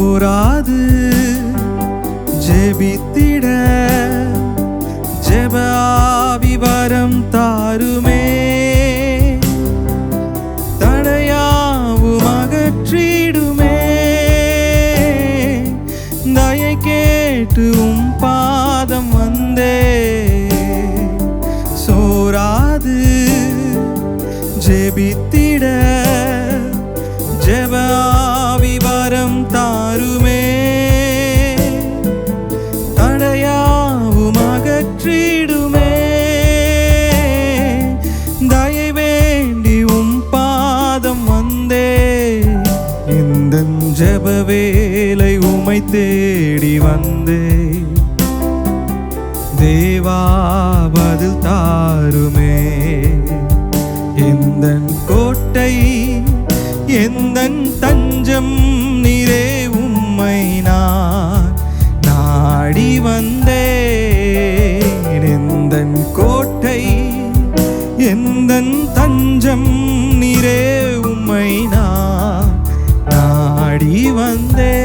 சோராது ஜெபித்திட ஜெப ஆவி வரம் தாருமே. தடையாவும் அகற்றிடுமே. தயை கேட்டு பாதம் வந்தே. சோராது ஜெபித்திட ஜெப ஆவி வரம் தாருமே. தடையாவும் அகற்றிடுமே. தயை வேண்டி பாதம் வந்தே. இந்த ஜெப வேலை உமை தேடி வந்தே. தேவா பதில் தாருமே. எந்தன் கோட்டை எந்தன் தஞ்சம் நீரே. உம்மை நான் நாடி வந்தேன். எந்தன் கோட்டை எந்தன் தஞ்சம் நீரே. உம்மை நான் நாடி வந்தேன்.